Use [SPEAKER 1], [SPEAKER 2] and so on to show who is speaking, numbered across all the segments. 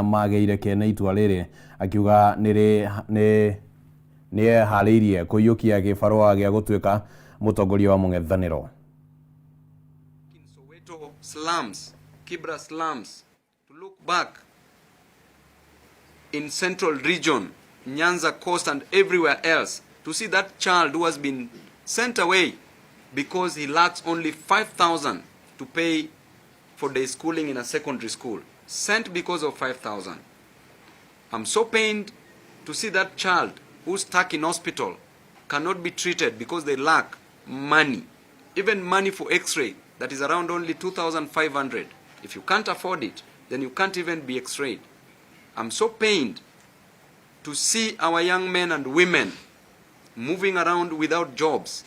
[SPEAKER 1] Mageire kene itua riri akiuga ni hariirie kuyukia gibarua gia gutuika mutongoria wa mung'ethaniro.
[SPEAKER 2] In Soweto slums, Kibra slums, to look back in Central Region, Nyanza Coast and everywhere else, to see that child who has been sent away because he lacks only 5,000 to pay for their schooling in a secondary school. Sent because of 5,000. I'm so pained to see that child who's stuck in hospital cannot be treated because they lack money. Even money for x-ray, that is around only 2,500. If you can't afford it, then you can't even be x-rayed. I'm so pained to see our young men and women moving around without jobs,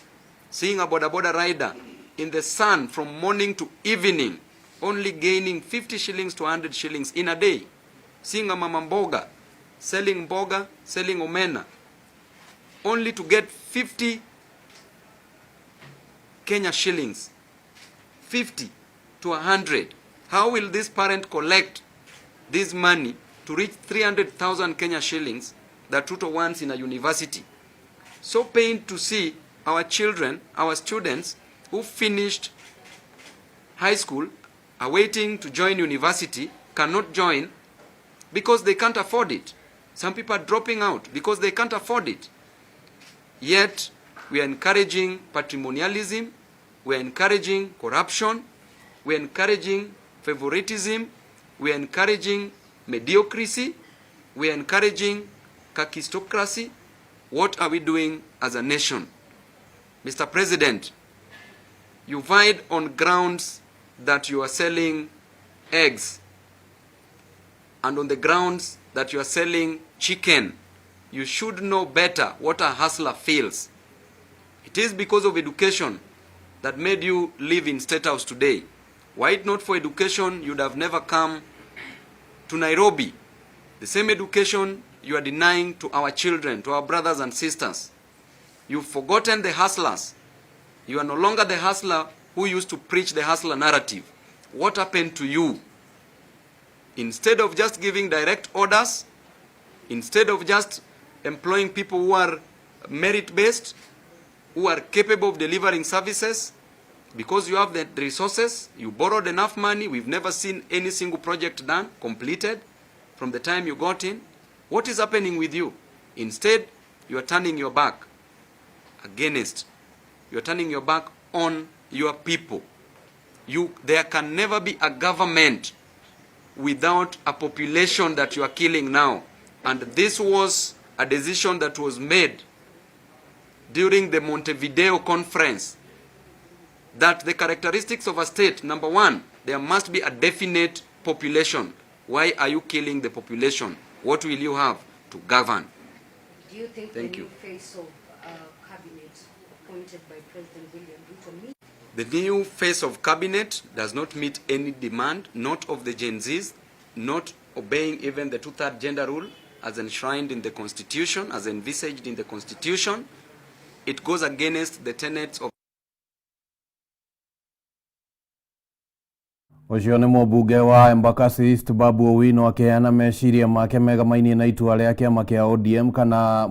[SPEAKER 2] seeing a boda rider in the sun from morning to evening, only gaining 50 shillings to 100 shillings in a day. Seeing a mama mboga, selling mboga, selling omena, only to get 50 Kenya shillings, 50 to 100. How will this parent collect this money to reach 300,000 Kenya shillings that Ruto wants in a university? So pained to see our children, our students who finished high school are waiting to join university, cannot join because they can't afford it. Some people are dropping out because they can't afford it. Yet, we are encouraging patrimonialism, we are encouraging corruption, we are encouraging favoritism, we are encouraging mediocrity, we are encouraging kakistocracy. What are we doing as a nation? Mr. President, you vied on grounds that you are selling eggs and on the grounds that you are selling chicken. You should know better what a hustler feels. It is because of education that made you live in State House today. Were it not for education, you'd have never come to Nairobi. The same education you are denying to our children, to our brothers and sisters. You've forgotten the hustlers. You are no longer the hustler who used to preach the hustler narrative. What happened to you? Instead of just giving direct orders, instead of just employing people who are merit-based, who are capable of delivering services, because you have the resources, you borrowed enough money, we've never seen any single project done, completed, from the time you got in. What is happening with you? Instead, you are turning your back against, you are turning your back on your people. There can never be a government without a population that you are killing now. And this was a decision that was made during the Montevideo conference, that the characteristics of a state, number one, there must be a definite population. Why are you killing the population? What will you have to govern?
[SPEAKER 3] Do you think the new face of cabinet appointed by President William Ruto meets?
[SPEAKER 2] The new face of cabinet does not meet any demand, not of the Gen Zs, not obeying even the two-third gender rule as enshrined in the Constitution, as envisaged in the Constitution. It goes against the tenets of
[SPEAKER 1] Ucio ni mũmbunge wa Embakasi East Babu Owino akiheana meciria make mega mainie na itua ria kiama kia ODM kana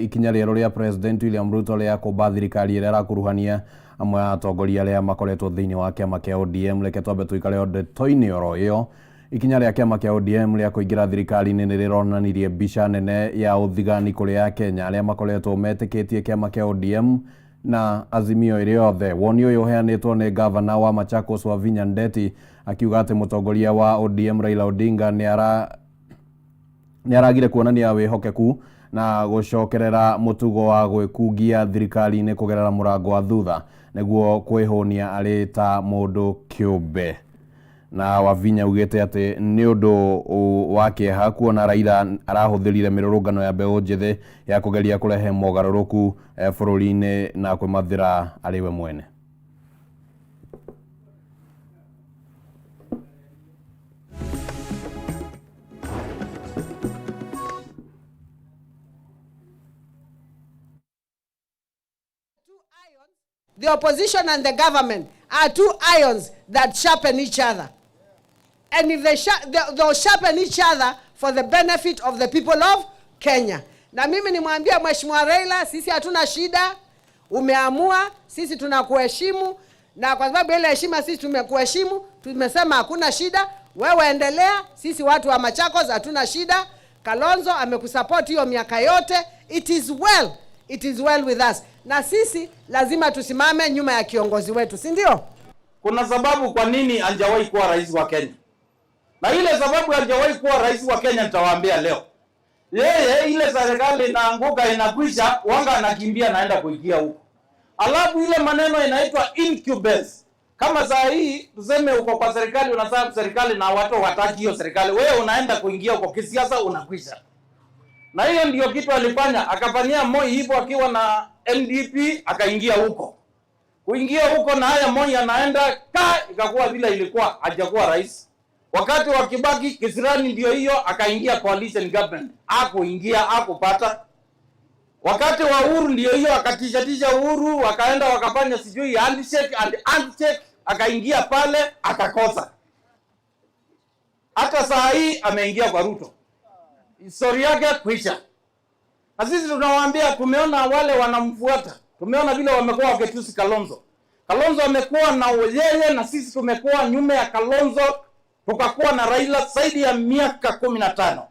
[SPEAKER 1] ikinya rĩero ria President William Ruto ria kũmba thirikari ĩrĩa ĩrakuruhania amwe ya atongoria arĩa makoretwo thĩinĩ wa kiama kia ODM. Reke twambe tuikare ndeto-inĩ oro ĩyo. Ikinya ria kiama kia ODM ria kũingĩra thirikari-inĩ nĩ rĩronanirie mbica nene ya ũthigani kũrĩ Akenya arĩa makoretwo metĩkĩtie kiama kia ODM na Azimio ĩrĩ yothe. Woni ũyũ ũheanĩtwo nĩ gavana wa Machakos Wavinya Ndeti akiuga atĩ mũtongoria wa ODM Raila Odinga nĩ aragire kuonania wĩhokeku na gũcokerera mũtugo wa gwĩkungia thirikari-inĩ kũgerera mũrango wa thutha nĩguo kwĩhũnia arĩ ta mũndũ kĩũmbe. Na Wavinya ugĩte atĩ nĩ ũndũ wa kĩeha kuona Raila arahũthĩrire mĩrũrũngano ya mbeũ njĩthĩ ya kũgeria kũrehe mogarũrũku bũrũri-inĩ na kwĩmathĩra arĩ we mwene.
[SPEAKER 4] The opposition and the government are two irons that sharpen each other. and if they'll sharpen each other for the benefit of the people of Kenya. Na mimi nimwambia Mheshimiwa Raila, sisi hatuna shida, umeamua, sisi tunakuheshimu, na kwa sababu ile heshima sisi tumekuheshimu, tumesema hakuna shida, wewe endelea, sisi watu wa Machakos hatuna shida. Kalonzo amekusupport hiyo miaka yote, it is well with us. Na sisi lazima tusimame nyuma ya kiongozi wetu, si ndio?
[SPEAKER 5] Kuna sababu kwa nini hajawahi kuwa rais wa Kenya. Na ile sababu hajawahi kuwa rais wa Kenya nitawaambia leo. Yeye ile serikali inaanguka inakwisha, wanga anakimbia naenda kuingia huko. Alafu ile maneno inaitwa incubate. Kama saa hii tuseme uko kwa serikali, unasema serikali na watu wataki hiyo serikali, wewe unaenda kuingia huko kisiasa unakwisha. Na hiyo ndio kitu alifanya, akafanyia Moi hivyo akiwa na NDP akaingia huko. Kuingia huko na haya Moi anaenda ikakuwa vile ilikuwa, hajakuwa rais. Wakati wa Kibaki kisirani ndio hiyo akaingia coalition government. Hakupata. Wakati wa Uhuru ndio hiyo akatisha Uhuru, wakaenda wakafanya sijui handshake akaingia pale akakosa. Hata saa hii ameingia kwa Ruto. Historia yake kwisha. Na sisi tunawaambia, tumeona wale wanamfuata. Tumeona vile wamekuwa waketusi Kalonzo. Kalonzo amekuwa na yeye na sisi tumekuwa nyuma ya Kalonzo, tukakuwa na Raila zaidi ya miaka 15.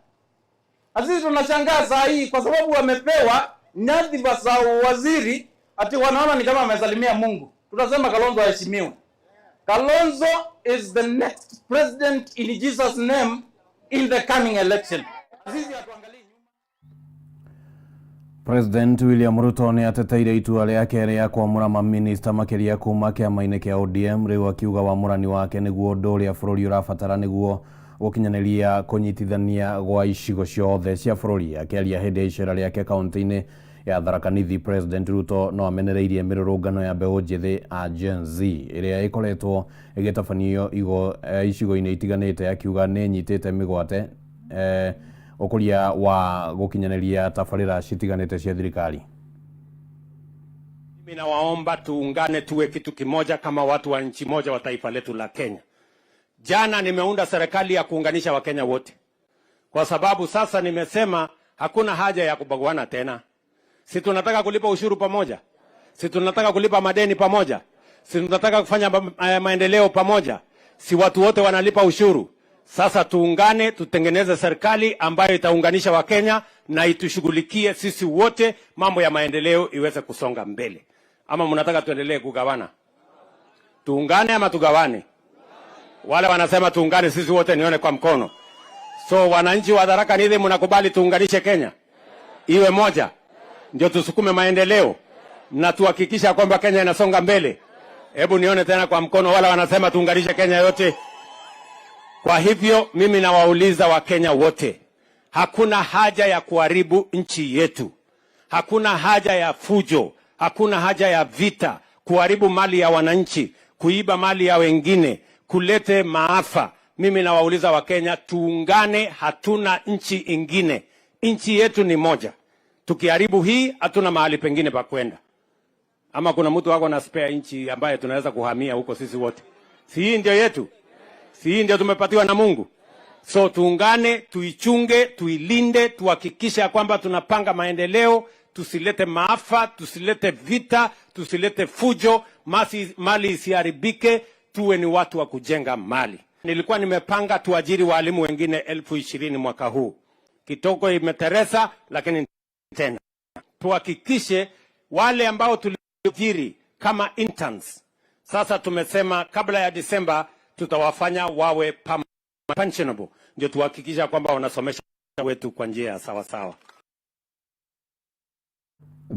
[SPEAKER 5] Na sisi tunashangaa saa hii kwa sababu wamepewa nyadhifa za waziri ati wanaona ni kama amesalimia Mungu. Tunasema Kalonzo aheshimiwe. Kalonzo is the next president in Jesus name in the coming election. Sisi hatuangalii
[SPEAKER 1] President William Ruto ni ateteire itua riake ria kwamura maminista makiria kuma kiama-ini kia ODM riu akiuga wamurani wake niguo undu uria bururi urabatara niguo gukinyaniria kunyitithania gwa icigo ciothe cia bururi. Akiaria hindi ya icera riake kaunti-ini ya Tharaka Nithi, President Ruto no amenereirie mirurungano ya mbeu njithi a Gen Z iria ikoretwo igitabanio icigo-ini itiganite, akiuga ni nyitite migwate ukuria wa gukinyaniria tabarira citiganite cia thirikari.
[SPEAKER 6] Mimi nawaomba tuungane tuwe kitu kimoja kama watu wa nchi moja wa taifa letu la Kenya. Jana nimeunda serikali ya kuunganisha Wakenya wote. Kwa sababu sasa nimesema hakuna haja ya kubaguana tena. Si tunataka kulipa ushuru pamoja? Si tunataka kulipa madeni pamoja? Si tunataka kufanya maendeleo pamoja? Si watu wote wanalipa ushuru? Sasa tuungane, tutengeneze serikali ambayo itaunganisha Wakenya na itushughulikie sisi wote, mambo ya maendeleo iweze kusonga mbele. Ama mnataka tuendelee kugawana? Tuungane ama tugawane? Wale wanasema tuungane sisi wote nione kwa mkono. So wananchi wa Tharaka Nithi mnakubali tuunganishe Kenya iwe moja, ndio tusukume maendeleo na tuhakikisha kwamba Kenya inasonga mbele? Hebu nione tena kwa mkono wale wanasema tuunganishe Kenya yote. Kwa hivyo mimi nawauliza Wakenya wote, hakuna haja ya kuharibu nchi yetu. Hakuna haja ya fujo, hakuna haja ya vita, kuharibu mali ya wananchi, kuiba mali ya wengine, kulete maafa. Mimi nawauliza Wakenya tuungane, hatuna nchi ingine. Nchi yetu ni moja. Tukiharibu hii hatuna mahali pengine pa kwenda. Ama kuna mtu wako na spare nchi ambaye tunaweza kuhamia huko sisi wote? Si hii ndio yetu? Si hii ndio tumepatiwa na Mungu? So tuungane, tuichunge, tuilinde, tuhakikisha kwamba tunapanga maendeleo, tusilete maafa, tusilete vita, tusilete fujo, mali isiharibike, tuwe ni watu wa kujenga mali. Nilikuwa nimepanga tuajiri walimu wengine 20,000 mwaka huu. Kitoko imeteresa, lakini tena tuhakikishe wale ambao tuliajiri kama interns, sasa tumesema kabla ya Disemba tutawafanya wawe pensionable, ndio tuhakikisha kwamba wanasomesha wetu kwa njia ya sawa sawa.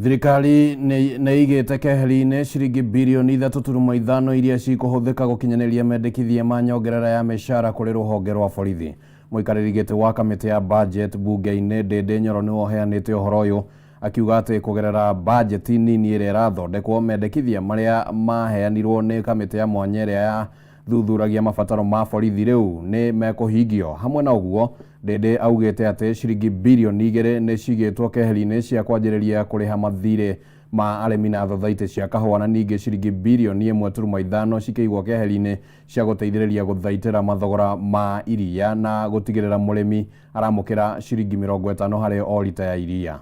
[SPEAKER 1] Thirikari neigite keheri-ini ciringi bilioni 3.5 iria cikuhuthika gukinyaniria mendekithia ma nyongerera ya mishara kuri ruhonge rwa borithi. Muikariri giti wa kamiti ya budget bunge-ini Ndindi Nyoro ni oheanite uhoro uyu, akiuga ati kugerera budget nini iria irathondekwo, mendekithia maria maheanirwo ni kamiti ya mwanya iria ya thuthuragia mabataro ma borithi riu ni mekuhingio. Hamwe na uguo, Ndindi augite ati ciringi bilioni 2 ni cigitwo keheri-ini cia kwanjiriria kuriha mathire ma aremi na thothaitĩ cia kahũa na ningĩ ciringi birioni 1.5 cikeigwo keheri-inĩ cia gũteithĩrĩria gũthaitĩra mathogora ma iria na gũtigĩrĩra mũrĩmi aramũkĩra ciringi 50 harĩ o lita ya iria.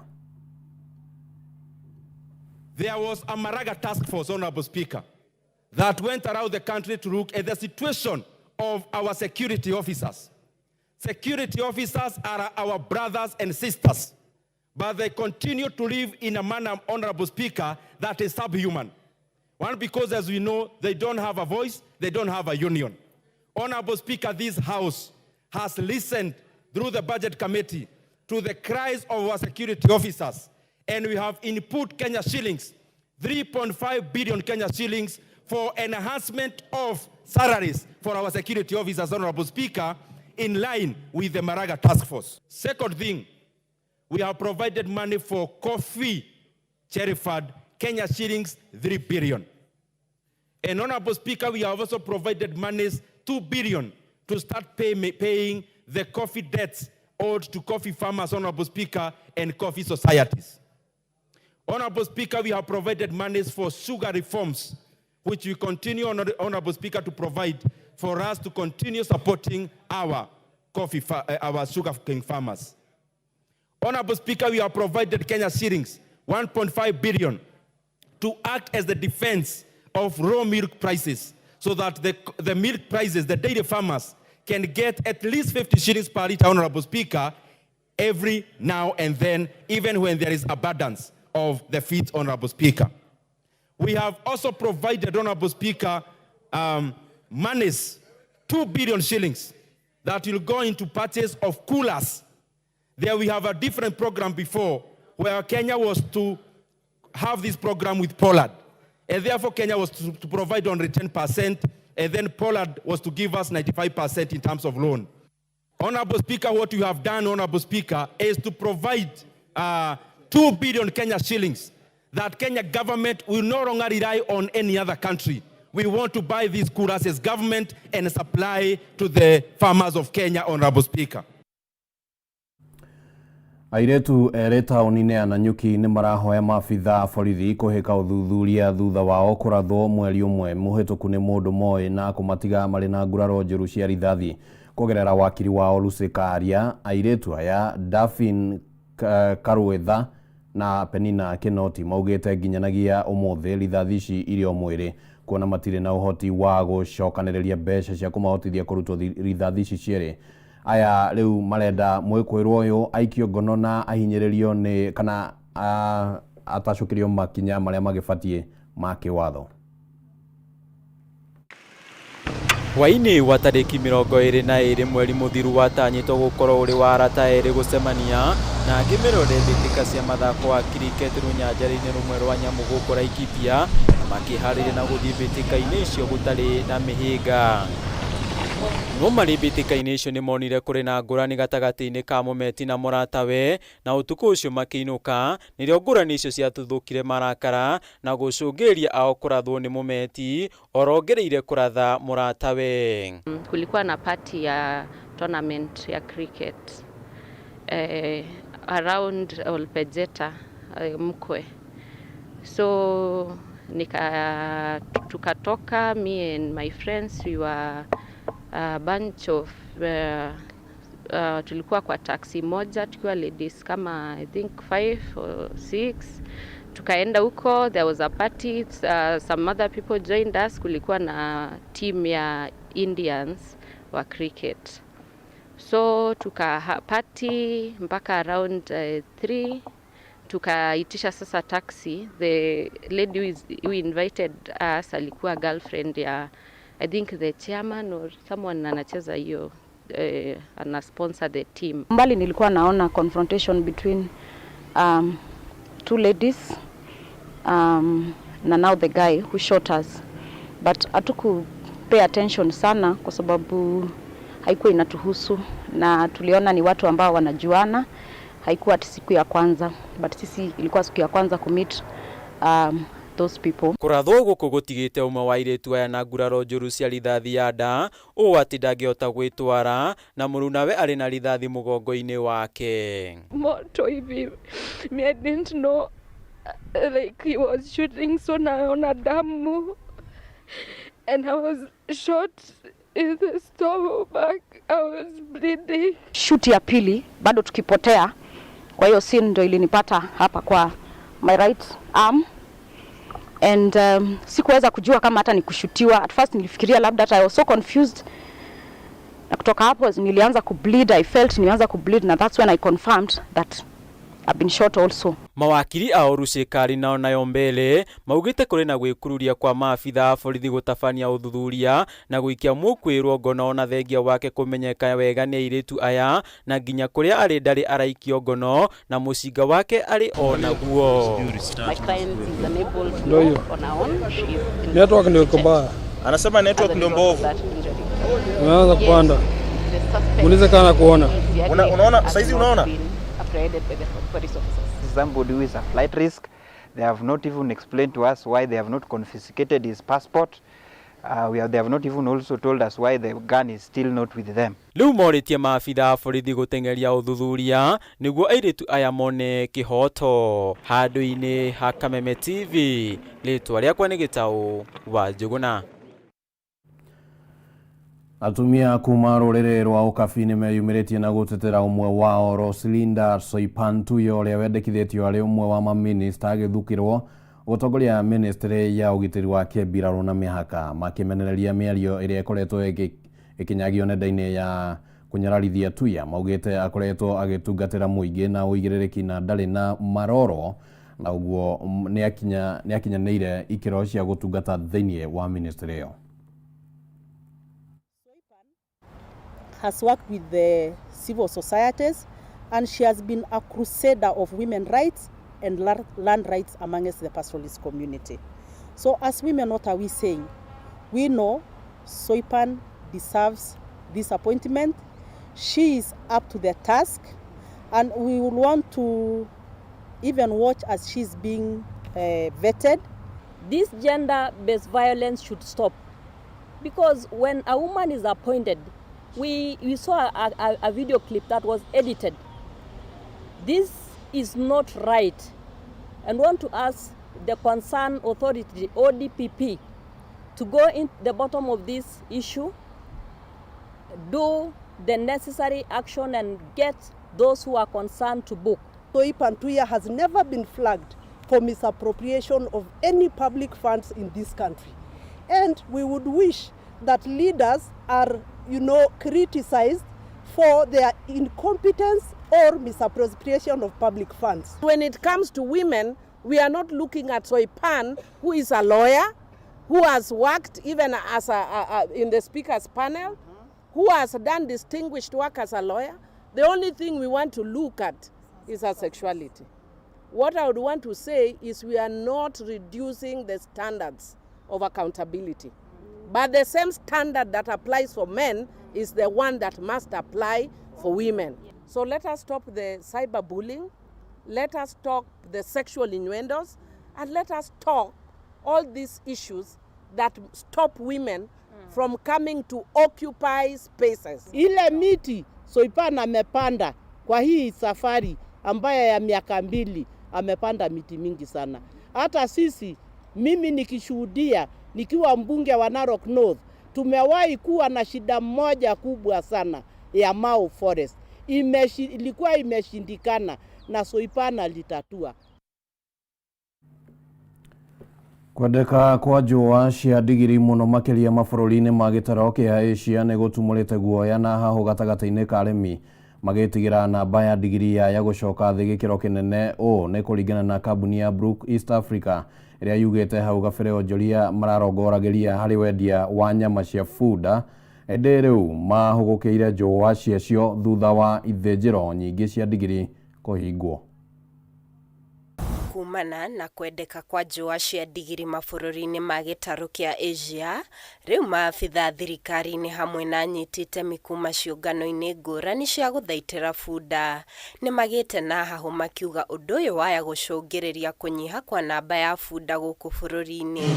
[SPEAKER 7] There was a Maraga task force, Honorable Speaker, that went around the country to look at the situation of our security officers. Security officers are our brothers and sisters, but they continue to live in a manner, Honorable Speaker, that is subhuman. One, because as we know, they don't have a voice, they don't have a union. Honorable Speaker, this House has listened through the Budget Committee to the cries of our security officers, and we have input Kenya shillings, 3.5 billion Kenya shillings for enhancement of salaries for our security officers, Honorable Speaker, in line with the Maraga task force. Second thing, we have provided money for coffee, Cheriford, Kenya shillings, 3 billion. And Honorable Speaker, we have also provided monies, 2 billion, to start paying the coffee debts owed to coffee farmers, Honorable Speaker, and coffee societies. Honorable Speaker, we have provided monies for sugar reforms, which we continue, Honorable Speaker, to provide for us to continue supporting our sugar cane farmers. Honorable Speaker, we have provided Kenya shillings, 1.5 billion, to act as the defense of raw milk prices, so that the milk prices, the dairy farmers, can get at least 50 shillings per liter, Honorable Speaker, every now and then, even when there is abundance of the feed, Honorable Speaker. We have also provided, Honorable Speaker, monies, 2 billion shillings, that will go into purchase of coolers. There we have a different program before, where Kenya was to have this program with Pollard. And therefore Kenya was to provide only 10%, and then Pollard was to give us 95% in terms of loan. Honorable Speaker, what you have done, Honorable Speaker, is to provide 2 billion Kenya shillings that Kenya government will no longer rely on any other country. We want to buy these coolers as government and supply to the farmers of Kenya, Honorable Speaker.
[SPEAKER 1] Airetu erĩ taũni-inĩ ya Nanyuki nĩ marahoya maabitha a borithi kũhĩka ũthuthuria thutha wao kũrathwo mweri ũmwe mũhĩtũku nĩ mũndũ moĩ na kũmatiga marĩ na nguraro njũru cia rithathi kũgerera wakiri wao Lucy Karia. Airetu aya Daphne Karwetha na Penina Kinoti maugĩte nginyanagia ũmũthĩ rithathi ici irĩ o mwĩrĩ kuona matirĩ na ũhoti wa gũcokanĩrĩria mbeca cia kũmahotithia kũrutwo rithathi ici cierĩ. Aya rĩu marenda mwĩkũĩrwo ũyũ aikio ngono na ahinyĩrĩrio nĩ kana atacũkĩrio makinya marĩa magĩbatiĩ ma kĩwatho.
[SPEAKER 8] Hwainĩ wa tarĩki 22 mweri mũthiru watanyĩtwo gũkorwo ũrĩ wa arata erĩ gũcemania na angĩ mĩrore mbĩtĩka cia mathako wa cricket rũnyanjara-inĩ rũmwe rwa nyamũ gũkũ Laikipia na makĩharĩria na gũthiĩ mbĩtĩka-inĩ icio gũtarĩ na mĩhĩnga. No marĩ mbĩtĩka-inĩ icio nĩ monire kũrĩ na ngũrani gatagatĩ-inĩ ka Mũmeti na mũratawe na ũtukũ ũcio makĩinũka nĩrĩo ngũrani icio ciatuthũkire marakara na gũcũngĩrĩria ao kũrathwo nĩ Mũmeti orongereire kũratha mũratawe.
[SPEAKER 9] Kulikuwa na party ya tournament ya cricket around Olpejeta Mkwe, so tukatoka, me and my friends, we were a bunch of tulikuwa kwa taxi moja tukiwa ladies kama I think 5 or 6, tukaenda huko. There was a party, some other people joined us. Kulikuwa na team ya Indians wa cricket, so tuka party mpaka around 3. Tukaitisha sasa taxi. The lady who invited us alikuwa girlfriend ya I think the chairman or someone anacheza hiyo ana sponsor the team.
[SPEAKER 10] Mbali nilikuwa naona confrontation between two ladies na now the guy who shot us, but hatuku pay attention sana kwa sababu haikuwa inatuhusu na tuliona ni watu ambao wanajuana. Haikuwa siku ya kwanza, but sisi ilikuwa siku ya kwanza kumit those people.
[SPEAKER 8] Kũrathwo gũkũ gũtigĩte ũmwe wa airĩtu aya na nguraro njũru cia rithathi ya nda ũũ atĩ ndangĩhota gwĩtwara na mũrunawe arĩ na rithathi mũgongo-inĩ wake.
[SPEAKER 11] Moto hivi, I didn't know
[SPEAKER 9] like he was shooting, so naona damu, and I was shot in the stomach. I was bleeding.
[SPEAKER 10] Shoot ya pili bado tukipotea, kwa hiyo scene ndio ilinipata hapa kwa my right arm, and sikuweza kujua kama hata ni kushutiwa. At first nilifikiria labda hata I was so confused, na kutoka hapo nilianza kubleed. I felt nilianza kubleed, na that's when I confirmed that I've been shot also.
[SPEAKER 8] Mawakiri a Orucekari nao nayo mbele maugite kuri na gwikururia kwa maabitha a borithi gutabania uthuthuria na gwikia mukwirwo ngono na thengia wake kumenyeka wega ni airitu aya na nginya kuria ari ndari araikio ngono na mucinga wake ari ona guo.
[SPEAKER 11] Network ndio mbaya.
[SPEAKER 12] Anasema network ndio mbovu.
[SPEAKER 11] Unaanza kupanda. Uliza kana kuona.
[SPEAKER 12] Unaona saizi unaona?
[SPEAKER 13] Somebody who is a flight risk. They have not even explained to us why they have not confiscated his passport. They have not even also told us why the gun is still not with them.
[SPEAKER 8] Riu moritie maabitha a borithi gutengeria uthuthuria niguo airitu aya mone kihoto. Handu-ini ha Kameme TV, ritwa riakwa ni Gitau wa Njuguna.
[SPEAKER 1] Atumia kuma rurere rwa ukabi ni meyumiritie na gutetera umwe wao Roslinda Soipantuyo uria wendekithitio ari umwe wa maminista agithukirwo gutongoria ministry ya ugitiri wa kebiraro na mihaka makimenereria miario iria ikoretwo ikinyagio nenda-ini ya kunyararithia Tuya. Maugite akoretwo agitungatira muingi na uigiririki na ndari na maroro, na uguo ni akinyanire ikiro cia gutungata thiini wa ministry iyo.
[SPEAKER 14] Has worked with the civil societies, and she has been a crusader of women rights and land rights amongst the pastoralist community. So as women, what are we saying? We know Soipan deserves this appointment. She is up to the task, and we will want to even watch as she's being vetted.
[SPEAKER 15] This gender-based violence should stop, because when a woman is appointed, we saw a video clip that was edited. This is not right, and want to ask the concerned authority, ODPP, to go in the bottom of this issue, do the necessary action, and get those who are concerned to book.
[SPEAKER 14] Soipan Tuya has never been flagged for misappropriation of any public funds in this country, and we would wish that leaders are, criticized for their incompetence or misappropriation of public funds.
[SPEAKER 4] When it comes to women, we are not looking at Soipan, who is a lawyer, who has worked even as in the speaker's panel, who has done distinguished work as a lawyer. The only thing we want to look at is her sexuality. What I would want to say is we are not reducing the standards of accountability. But the same standard that applies for men is the one that must apply for women. So let us stop the cyberbullying, let us stop the sexual innuendos, and let us talk all these issues that stop women from coming to occupy spaces.
[SPEAKER 14] Ile miti Soipan amepanda kwa hii safari ambayo ya miaka 2 amepanda miti mingi sana. Hata sisi, mimi nikishuhudia nikiwa mbunge wa Narok North, tumewahi kuwa na shida moja kubwa sana ya Mau Forest. Ilikuwa imeshindikana na Soipan alitatua.
[SPEAKER 1] Kwendeka kwa njũa cia ndigiri muno makiria mabũrũri-inĩ ma gĩtaro kĩa Asia nĩ gũtumũrĩte guoya na haho gatagatĩ-inĩ ka arĩmi magĩtigĩra namba ya ndigiri ya gũcoka thĩ gĩkĩro kĩnene ũũ nĩ kũringana na kambuni ya Brook East Africa ĩrĩa yugĩte hau gabere onjoria mararongoragĩria harĩ wendia wa nyama cia bunda. Ĩndĩ rĩu mahũgũkĩire njũa ciacio thutha wa ithĩnjĩro nyingĩ cia ndigiri kũhingwo.
[SPEAKER 16] Kumana na kwendeka kwa njũa cia ndigiri mabũrũri-inĩ ma gĩtarũ kĩa Asia, rĩu maabitha thirikari-inĩ hamwe na anyitĩte mikuma ciũngano-inĩ ngũrani cia gũthaitĩra bunda nĩ magĩte na haho makiuga ũndũ ũyũ waya gũcũngĩrĩria kũnyiha kwa namba ya bunda gũkũ bũrũri-inĩ.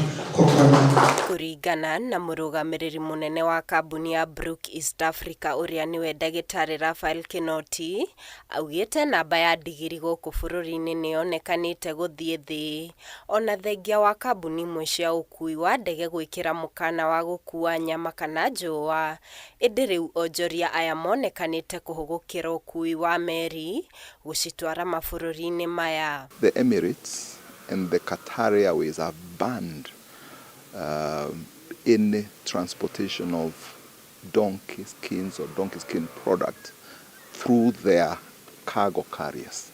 [SPEAKER 16] Kũringana na mũrũgamĩrĩri mũnene wa kambuni ya Brook East Africa ũrĩa nĩwe ndagĩtarĩ Raphael Kinoti, augĩte namba ya ndigiri gũkũ bũrũri-inĩ nĩyonekanĩte makinyite guthie thi ona thengia wa kambuni imwe cia ukui wa ndege gwikira mukana wa gukua nyama kana njũa indi riu onjoria aya monekanite kuhugukira ukui wa meri gucitwara mabũrũri-inĩ maya.
[SPEAKER 17] The Emirates and the Qatar Airways have banned any transportation of donkey skins or donkey skin product through their cargo carriers.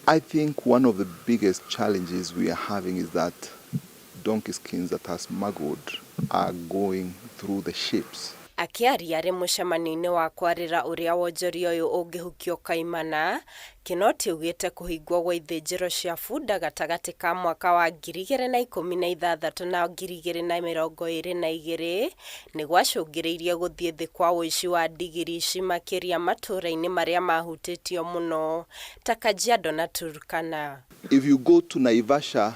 [SPEAKER 17] I think one of the biggest challenges we are having is that donkey skins that are smuggled are going through the ships.
[SPEAKER 16] Akiaria ri mucemanio-inĩ wa kwarĩra ũrĩa wonjoria ũyũ ũngĩhukio kaimana, Kinoti ugĩte kũhingwo gwa ithĩnjĩro cia bunda gatagatĩ ka mwaka wa 2016 na 2022 nĩ gwacũngĩrĩirie gũthiĩ thĩ kwa ũici wa ndigiri ici makĩria matũũra-inĩ marĩa mahutĩtio mũno ta Kajiado na Turkana.
[SPEAKER 17] If you go to Naivasha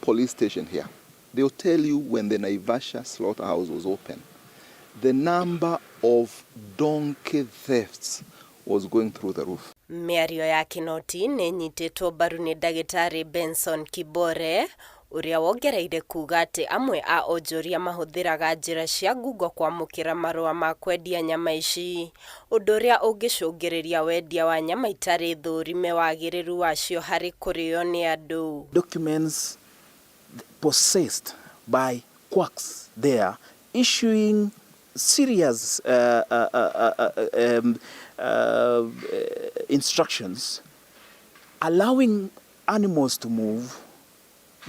[SPEAKER 17] police station here, they'll tell you when the Naivasha slaughterhouse was open, the number of donkey thefts was going through the roof.
[SPEAKER 16] Mĩario ya Kinoti nĩ nyitĩtwo mbaru nĩ ndagĩtarĩ Benson Kibore ũrĩa wongereire kuga atĩ amwe a onjoria mahũthĩraga njĩra cia ngungo kwamũkĩra marũa ma kwendia nyama ici, ũndũ ũrĩa ũngĩcũngĩrĩria wendia wa nyama itarĩ thũrime wagĩrĩru wacio harĩ kũrĩo nĩ andũ.
[SPEAKER 18] Documents possessed by quacks there issuing serious instructions allowing animals to move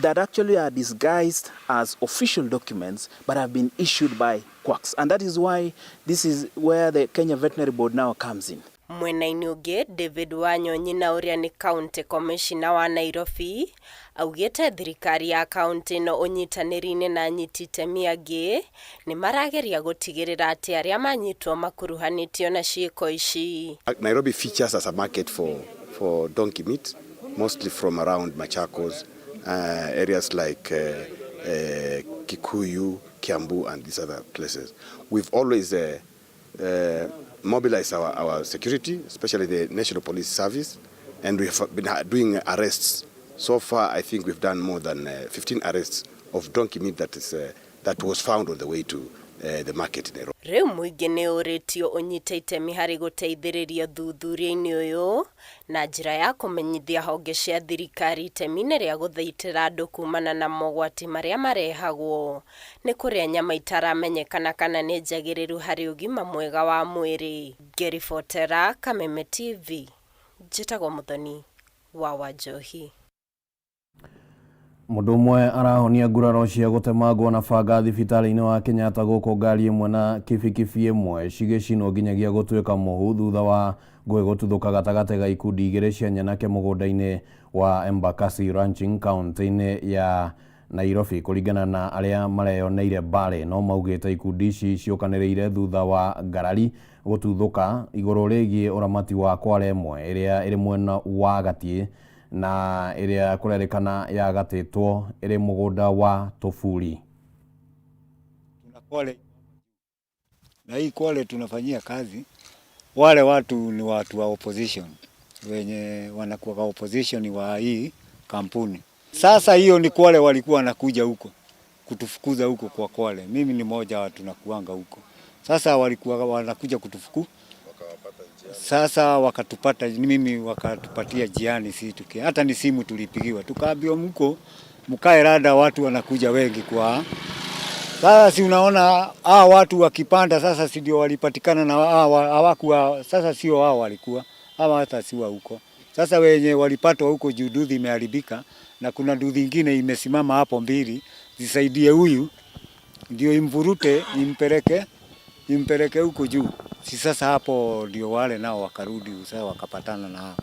[SPEAKER 18] that actually are disguised as official documents but have been issued by quacks, and that is why this is where the Kenya Veterinary Board now comes in.
[SPEAKER 16] Mwena-inĩ ũngĩ David Wanyonyi na ũrĩa nĩ county commissioner wa Nairobi augĩte thirikari ya county no ũnyitanĩri-inĩ na anyiti itemi angĩ nĩ marageria gũtigĩrĩra atĩ arĩa manyitwo makuruhanĩtio na ciĩko ici.
[SPEAKER 19] Nairobi features as a market for donkey meat, mostly from around Machakos, areas like Kikuyu, Kiambu and these other places. We've always mobilize our security, especially the National Police Service, and we have been doing arrests. So far, I think we've done more than 15 arrests of donkey meat that was found on the way to the market in Nairobi.
[SPEAKER 16] Rĩu mũingĩ nĩ ũrĩtio ũnyite itemi harĩ gũteithĩrĩria thuthuria-inĩ ũyũ na njĩra ya kũmenyithia honge cia thirikari itemi-inĩ rĩa gũthaitĩra andũ kumana na mogwati marĩa marehagwo nĩ kũrĩa nyama itaramenyekana kana nĩ njagĩrĩru harĩ ũgima mwega wa mwĩrĩ. Ngĩribotera Kameme TV, njĩtagwo Mũthoni wa Wanjohi.
[SPEAKER 1] Mũndũ ũmwe arahonia nguraro cia gũtemangwo na banga thibitarĩ-inĩ wa Kenyatta gũkũ ngari ĩmwe na kibikibi ĩmwe cigĩcinwo nginyagia gũtuĩka mũhu thutha wa ngũĩ gũtuthũka gatagatĩ ga ikundi igĩrĩ cia nyanake mũgũnda-inĩ wa Embakasi Ranching kaunti-inĩ ya Nairobi. Kũringana na arĩa mareyoneire mbara no maugĩte ikundi ici ciũkanĩrĩire thutha wa ngarari gũtuthũka igũrũ rĩgiĩ ũramati wa kware ĩmwe ĩrĩa ĩrĩ mwena wa Gatie na ĩrĩa kũrerĩkana yagatĩtwo ĩrĩ mũgũnda wa Tofuri.
[SPEAKER 20] Tuna Kwale na hii Kwale tunafanyia kazi, wale watu ni watu wa opposition wenye wanakuwa opposition wa hii kampuni. Sasa hiyo ni Kwale walikuwa wanakuja huko kutufukuza huko kwa Kwale. Mimi ni moja wa tunakuanga huko. Sasa walikuwa wanakuja kutufuku. Sasa wakatupata mimi wakatupatia jiani si tuki. Hata ni simu tulipigiwa. Tukaambiwa mko mkae rada watu wanakuja wengi kwa. Sasa si unaona watu wakipanda sasa si ndio walipatikana na hawakuwa sasa sio wao walikuwa ama hata siwa huko. Sasa wenye walipatwa huko juu duthi imeharibika na kuna duthi nyingine imesimama hapo mbili zisaidie huyu ndio imvurute impeleke huko juu. Si sasa hapo ndio wale nao wakarudi sasa wakapatana na hao.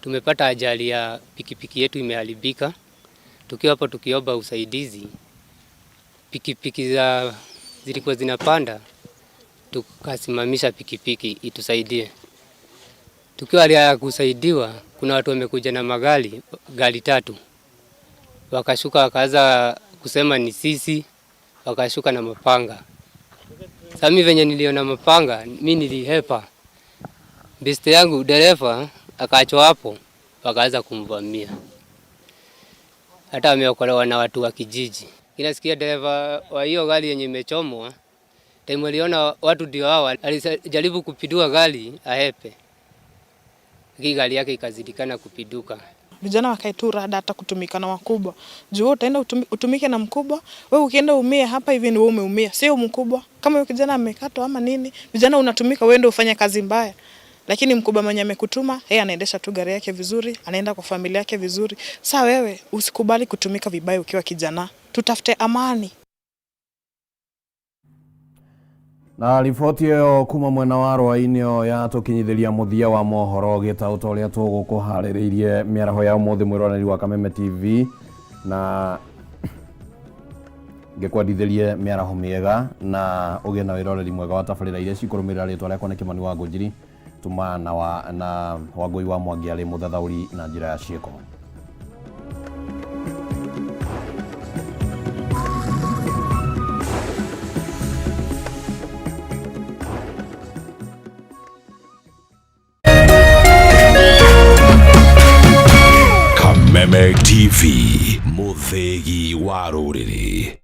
[SPEAKER 21] Tumepata ajali ya pikipiki yetu imeharibika. Tukiwa hapo tukiomba usaidizi. Pikipiki zilikuwa zinapanda, tukasimamisha pikipiki itusaidie. Tukiwa hali ya kusaidiwa, kuna watu wamekuja na gari 3. Wakashuka wakaanza kusema ni sisi, wakashuka na mapanga. Sasa mimi venye niliona mapanga, mimi nilihepa. Beste yangu dereva akaachwa hapo, wakaanza kumvamia. Hata ameokolewa na watu wa kijiji. Inasikia dereva wa hiyo gari yenye imechomwa, time aliona watu ndio hao, alijaribu kupindua gari ahepe. Gari yake ikazidikana kupiduka.
[SPEAKER 3] Vijana wakae tu rada hata kutumika na wakubwa. Juu utaenda utumike na mkubwa, wewe ukienda umie hapa hivi ni wewe umeumia, sio mkubwa. Kama yule kijana amekatwa ama nini, vijana unatumika wewe ndio ufanye kazi mbaya. Lakini mkubwa mwenye amekutuma, yeye anaendesha tu gari yake vizuri, anaenda kwa familia yake vizuri. Sasa wewe usikubali kutumika vibaya ukiwa kijana. Tutafute amani.
[SPEAKER 1] Na riboti yo kuma mwena wa Rwainio ya tukinyithiria muthia wa mohoro gitauta uria tugukuhaririirie miaraho ya umuthi mwironeri wa Kameme TV na ngekwandithirie miaraho miega na ugie na wiroreri mwega wa tabarira iria cikurumirira ritwa riakwa ni Kimani wa Ngũnjiri tuma na Wangũi wa Mwangi ari muthathauri na njira ya cieko.
[SPEAKER 22] Kameme TV, muthegi wa rũrĩrĩ.